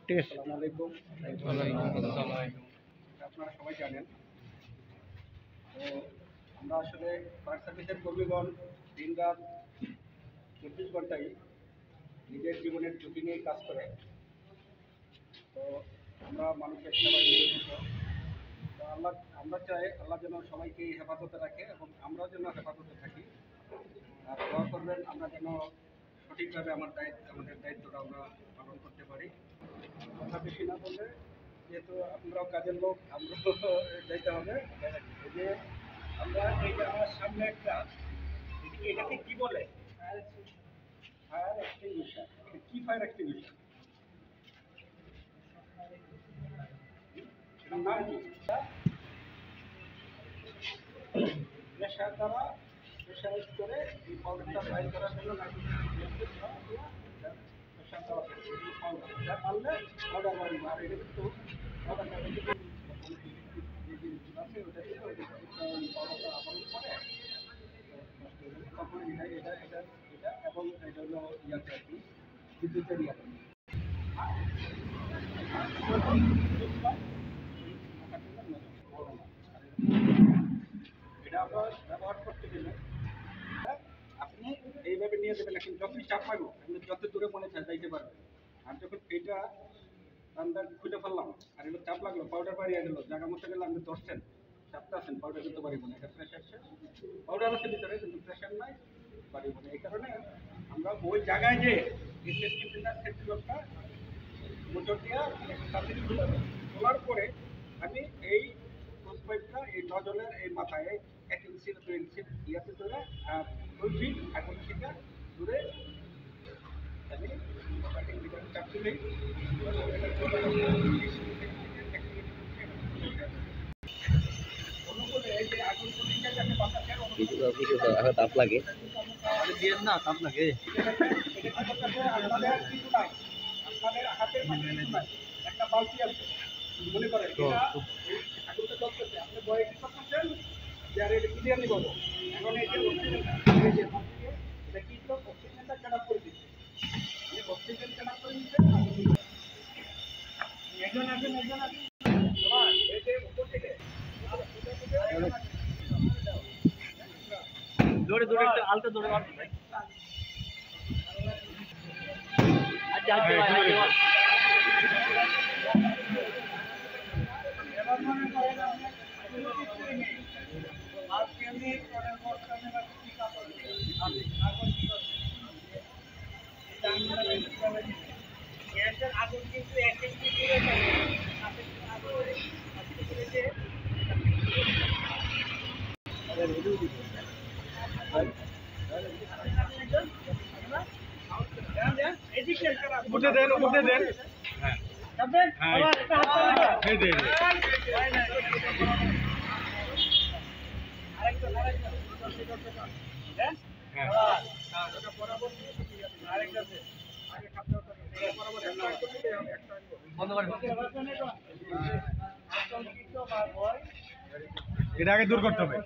ঠিক আছে। আসসালামু আলাইকুম। আপনারা সবাই জানেন, তো আমরা আসলে ফায়ার সার্ভিসের কর্মীগণ দিনরাত 24 ঘন্টাই নিজের জীবনের ঝুঁকি নিয়ে কাজ করে। তো আমরা মানুষের সেবায় নিয়োজিত। তো আমরা চাই আল্লাহ যেন সবাইকে হেফাজতে রাখে এবং আমরাও যেন হেফাজতে থাকি। আর দোয়া করবেন আমরা যেন সঠিকভাবে আমাদের দায়িত্বটা আমরা পালন করতে পারি। কথা বেশি না বললে, যেহেতু আপনারাও কাজের লোক, আমরাও যাইতে হবে। এই যে আমরা এই যে আমার সামনে একটা, এটাকে কি বলে? Fire extinguisher. কি ফায়ার এক্সটিংগুইশার? এটার নাম কি? প্রেশার দ্বারা প্রেশারাইজ করে এই পাউডারটা বাইর করার জন্য প্রেশার দেওয়া পাউডার, এটা পারলে পাউডার বাড়ি। আর এটা কিন্তু পাউডারটা যে জিনিসগুলো আছে ওটা কিন্তু পাউডারটা আবরণ করে তখন এটা এবং এটা হলো ইয়াতে আর কি, বিদ্যুতের ইয়াতে এটা আমরা ব্যবহার করতে গেলে আপনি এইভাবে নিয়ে যাবেন, এখন যতই চাপ পাবো আপনি যত দূরে মনে যাইতে পারবেন। আর যখন এটা আমরা খুলে ফেললাম আর এগুলো চাপ লাগলো, পাউডার বাড়িয়ে গেল, জায়গা মতো গেলে আপনি ধরছেন, চাপটা আছেন, পাউডার করতে পারিব না। এটা প্রেশার শেষ, পাউডার আছে ভিতরে কিন্তু প্রেশার নাই, পারিব না। এই কারণে আমরা ওই জায়গায় যে সেফটি পিলার সেফটি লকটা মোটর দিয়া তাড়াতাড়ি খুলে দেবো। খোলার পরে আমি এই ক্রস পাইপটা এই নজলের এই মাথায় 1 ইঞ্চি 2 ইঞ্চি ইয়াতে ধরে 2 ফিট এখন থেকে দূরে আমি কাটিং ভিতরে চাপ দিলেই অনুকূলে এই যে আগুন প্রতিক্রিয়া যাতে বাতাসের তাপ লাগে না, তাপ লাগে আপনাদের কিছু নাই, আপনাদের হাতের কাছে কিছু নাই, একটা বালতি আছে মনে করেন আগুনটা চলতেছে, আপনি বয়ে কি করতেছেন যে আর এটা ক্লিয়ার নিব এখন এই যে এটা কি ছিল, অক্সিজেনটা কাট করে দিচ্ছে, মানে অক্সিজেন কাট করে দিচ্ছে। একজন এই যে উপর থেকে দৌড়ে দৌড়ে একটু আলতো দৌড়ে মারতে ভাই। আচ্ছা এবার মনে করেন আজকে আমি পরের বর্তমানে কি কাপড় গ্যাসের আগুন কিন্তু এক একটি দূরে উঠে দেন হ্যাঁ এটা আগে দূর করতে হবে।